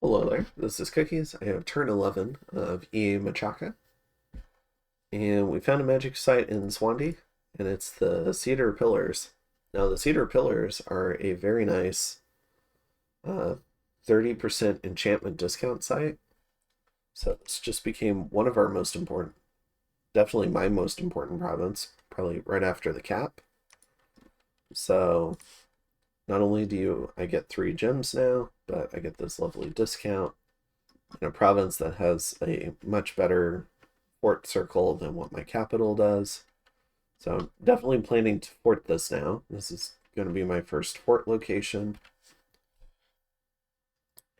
Hello there, this is Cookies. I have turn 11 of EA Machaka, and we found a magic site in Swandi, and it's the Cedar Pillars. Now, the Cedar Pillars are a very nice 30% enchantment discount site, so this just became one of our most important, definitely my most important province, probably right after the cap. So, not only do I get 3 gems now, but I get this lovely discount in a province that has a much better fort circle than what my capital does. So I'm definitely planning to fort this now. This is going to be my first fort location.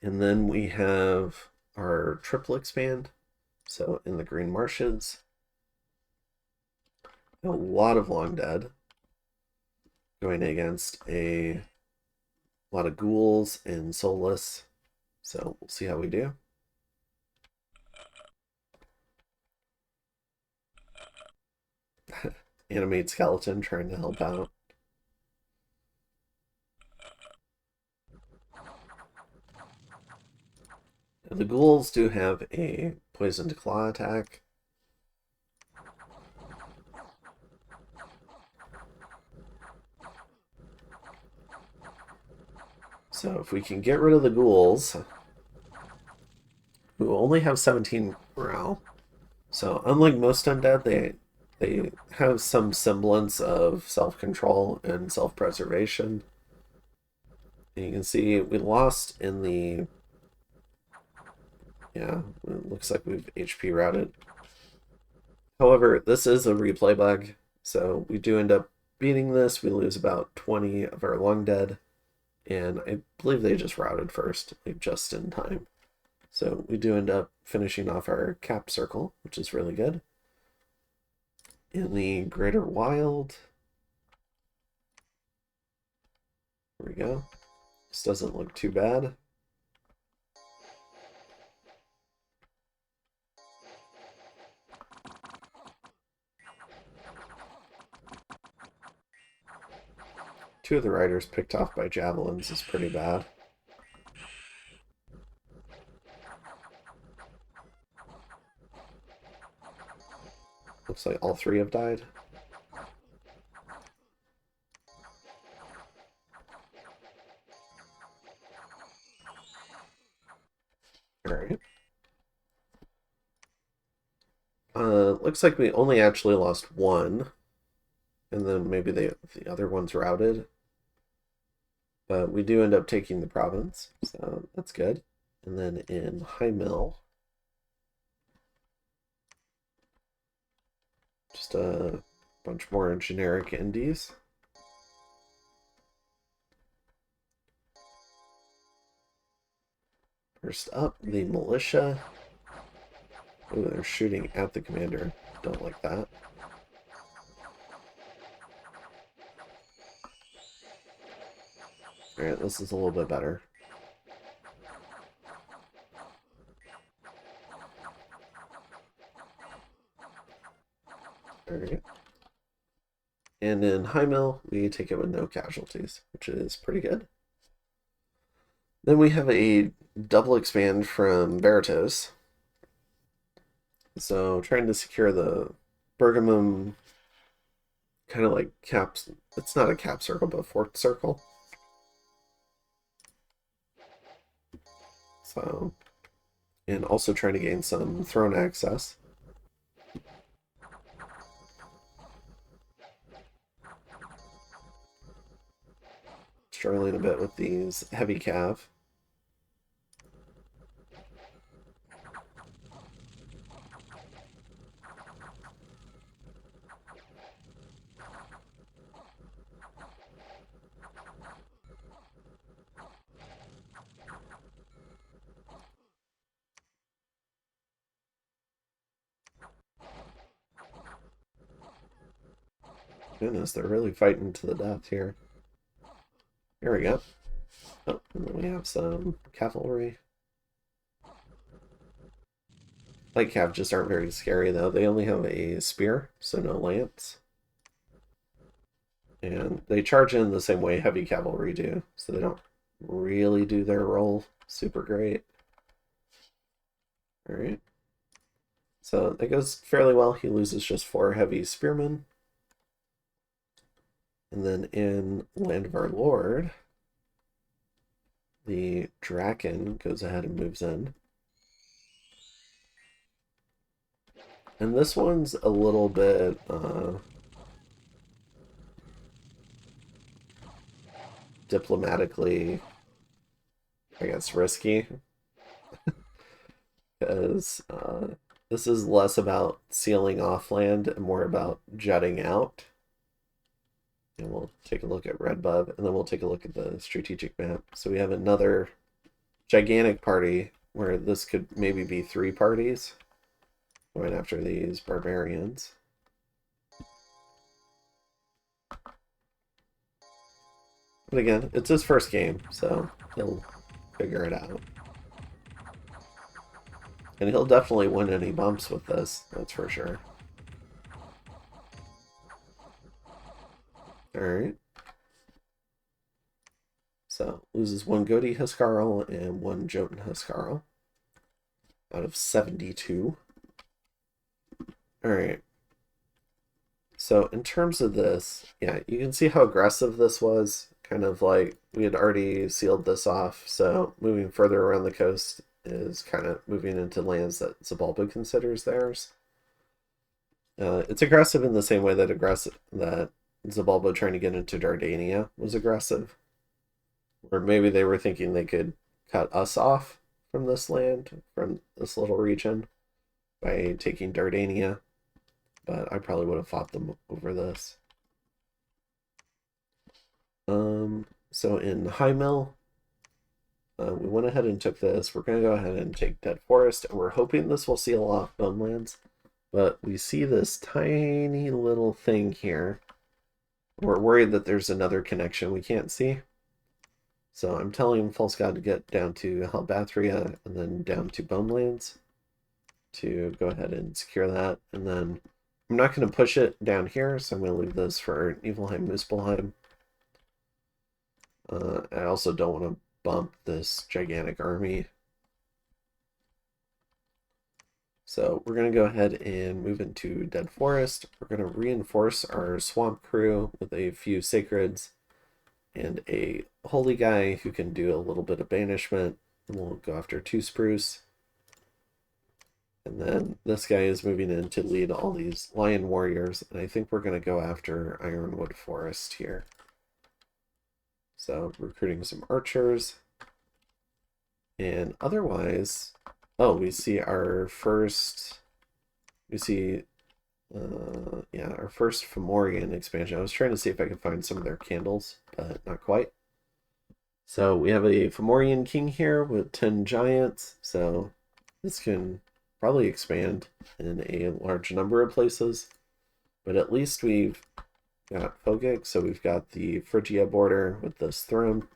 And then we have our triple expand. So in the Green Marshes, a lot of Long Dead going against a lot of ghouls and soulless. So we'll see how we do. Animate skeleton trying to help out. The ghouls do have a poison to claw attack. So if we can get rid of the ghouls, who only have 17 morale, so unlike most undead, they have some semblance of self-control and self-preservation. And you can see we lost in the... Yeah, it looks like we've HP routed. However, this is a replay bug, so we do end up beating this. We lose about 20 of our long dead, and I believe they just routed first, like just in time. So we do end up finishing off our cap circle, which is really good. In the Greater Wild, here we go. This doesn't look too bad. Two of the riders picked off by javelins is pretty bad. Looks like all 3 have died. Alright. Looks like we only actually lost 1. And then maybe the other one's routed. But we do end up taking the province, so that's good. And then in High Mill, just a bunch more generic indies. First up, the militia. Oh, they're shooting at the commander. Don't like that. Alright, this is a little bit better. Alright. And in High Mill, we take it with no casualties, which is pretty good. Then we have a double expand from Berytos. So trying to secure the Bergamum kind of like caps. It's not a cap circle, but a fort circle. So, and also trying to gain some throne access. Struggling a bit with these heavy cav. Goodness, they're really fighting to the death here. Here we go. Oh, and then we have some cavalry. Light cav just aren't very scary though. They only have a spear, so no lance. And they charge in the same way heavy cavalry do, so they don't really do their role super great. Alright. So that goes fairly well. He loses just 4 heavy spearmen. And then in Land of Our Lord, the Draken goes ahead and moves in. And this one's a little bit diplomatically, I guess, risky. Because this is less about sealing off land and more about jutting out. And we'll take a look at Redbud, and then we'll take a look at the strategic map. So we have another gigantic party where this could maybe be 3 parties going after these barbarians. But again, it's his first game, so he'll figure it out. And he'll definitely win any bumps with this, that's for sure. Alright. So, loses 1 Goaty Huskarl and 1 Jotun Huskarl out of 72. Alright. So, in terms of this, yeah, you can see how aggressive this was. Kind of like we had already sealed this off, so moving further around the coast is kind of moving into lands that Xibalba considers theirs. It's aggressive in the same way that Xibalba trying to get into Dardania was aggressive. Or maybe they were thinking they could cut us off from this land, from this little region, by taking Dardania. But I probably would have fought them over this. So in High Mill, we went ahead and took this. We're going to go ahead and take Dead Forest, and we're hoping this will seal off Bonelands. But we see this tiny little thing here. We're worried that there's another connection we can't see. So I'm telling False God to get down to Halbathria and then down to Bonelands to go ahead and secure that. And then I'm not going to push it down here, so I'm going to leave this for Niflheim, Muspelheim. I also don't want to bump this gigantic army. So we're going to go ahead and move into Dead Forest. We're going to reinforce our Swamp crew with a few Sacreds and a Holy guy who can do a little bit of banishment. And we'll go after 2 Spruce. And then this guy is moving in to lead all these Lion Warriors. And I think we're going to go after Ironwood Forest here. So recruiting some archers. And otherwise, oh, we see our first, our first Fomorian expansion. I was trying to see if I could find some of their candles, but not quite. So we have a Fomorian king here with 10 giants. So this can probably expand in a large number of places. But at least we've got Fogig, so we've got the Phrygia border with this throne.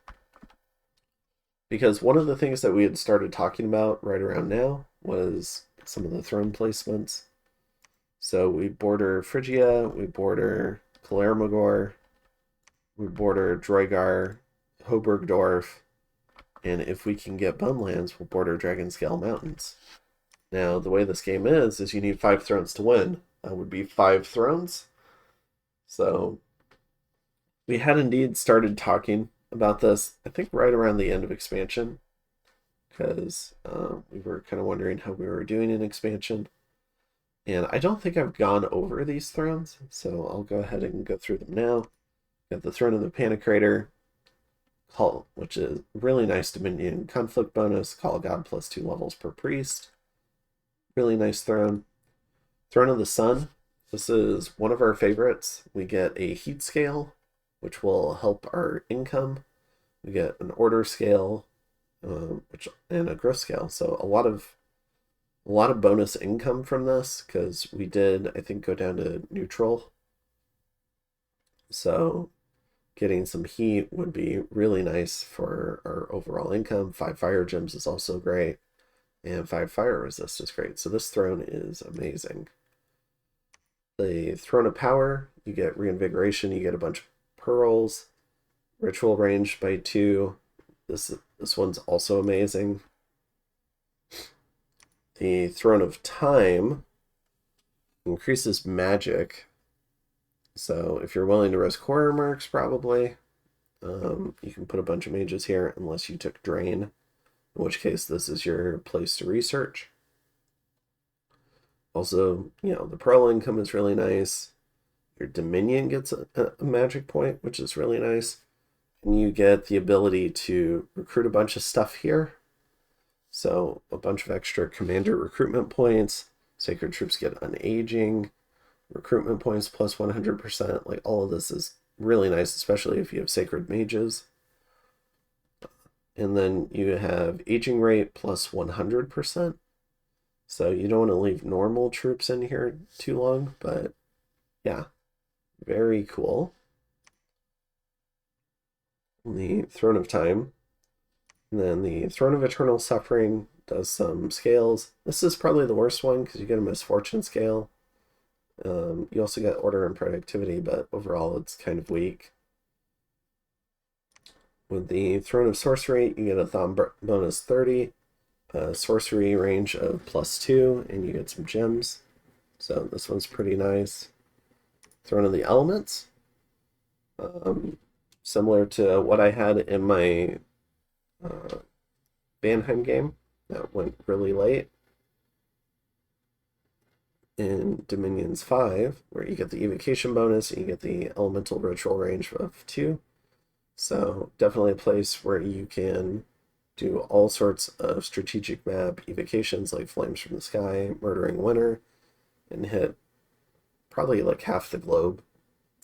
Because one of the things that we had started talking about right around now was some of the throne placements. So we border Phrygia, we border Kalermagor, we border Droigar, Hoburgdorf, and if we can get Bonelands, we'll border Dragonscale Mountains. Now, the way this game is you need 5 thrones to win. That would be 5 thrones. So we had indeed started talking about this, I think right around the end of expansion, because we were kind of wondering how we were doing in expansion. And I don't think I've gone over these thrones, so I'll go ahead and go through them now. Got the Throne of the Panicrator, which is really nice Dominion conflict bonus, Call God plus 2 levels per priest. Really nice throne. Throne of the Sun. This is one of our favorites. We get a heat scale, which will help our income. We get an order scale, and a growth scale. So a lot of bonus income from this, because we did, I think, go down to neutral. So getting some heat would be really nice for our overall income. 5 fire gems is also great, and 5 fire resist is great. So this throne is amazing. The Throne of Power, you get reinvigoration, you get a bunch of pearls, ritual range by 2. This one's also amazing. The Throne of Time increases magic. So if you're willing to risk horror marks, probably, you can put a bunch of mages here unless you took Drain, in which case this is your place to research. Also, the Pearl income is really nice. Your Dominion gets a magic point, which is really nice. And you get the ability to recruit a bunch of stuff here. So a bunch of extra commander recruitment points. Sacred troops get unaging. Recruitment points plus 100%. Like, all of this is really nice, especially if you have sacred mages. And then you have aging rate plus 100%. So you don't want to leave normal troops in here too long, but yeah, very cool. The Throne of Time. And then the Throne of Eternal Suffering does some scales. This is probably the worst one because you get a misfortune scale. You also get order and productivity, but overall it's kind of weak. With the Throne of Sorcery, you get a Thumb bonus 30, a sorcery range of +2, and you get some gems. So this one's pretty nice. Throne of the Elements. Similar to what I had in my Vanheim game that went really late. In Dominions 5, where you get the evocation bonus and you get the elemental ritual range of 2. So definitely a place where you can do all sorts of strategic map evocations like Flames from the Sky, Murdering Winter, and hit probably like half the globe,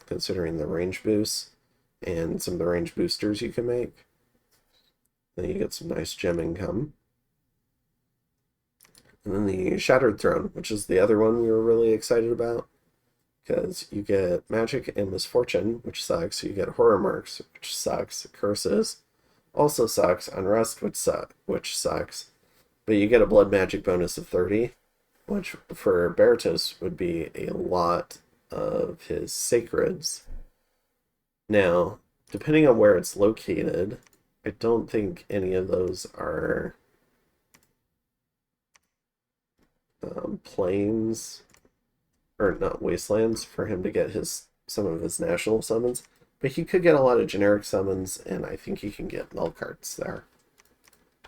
considering the range boosts and some of the range boosters you can make. Then you get some nice gem income. And then the Shattered Throne, which is the other one we were really excited about, because you get magic and misfortune, which sucks. You get horror marks, which sucks. Curses also sucks. Unrest, which sucks. But you get a blood magic bonus of 30, which for Berytos would be a lot of his sacreds. Now, depending on where it's located, I don't think any of those are plains, or not wastelands, for him to get some of his national summons. But he could get a lot of generic summons, and I think he can get null cards there.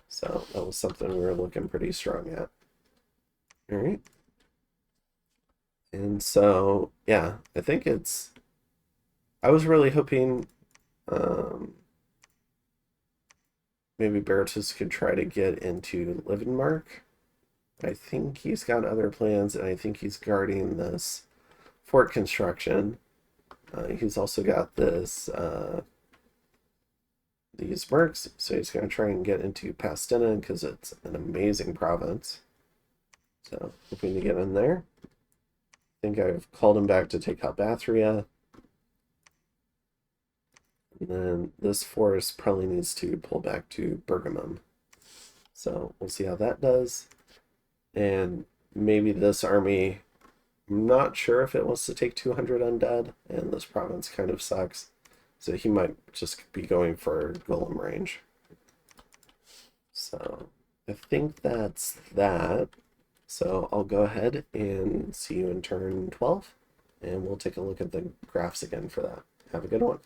So that was something we were looking pretty strong at. All right. And so, yeah, I think I was really hoping maybe Berytos could try to get into Livenmark. I think he's got other plans, and I think he's guarding this fort construction. He's also got these mercs, so he's going to try and get into Pastina because it's an amazing province. So, hoping to get in there. I think I've called him back to take out Bathria. And then this forest probably needs to pull back to Bergamum. So, we'll see how that does. And maybe this army, I'm not sure if it wants to take 200 undead, and this province kind of sucks. So he might just be going for golem range. So I think that's that. So I'll go ahead and see you in turn 12, and we'll take a look at the graphs again for that. Have a good one.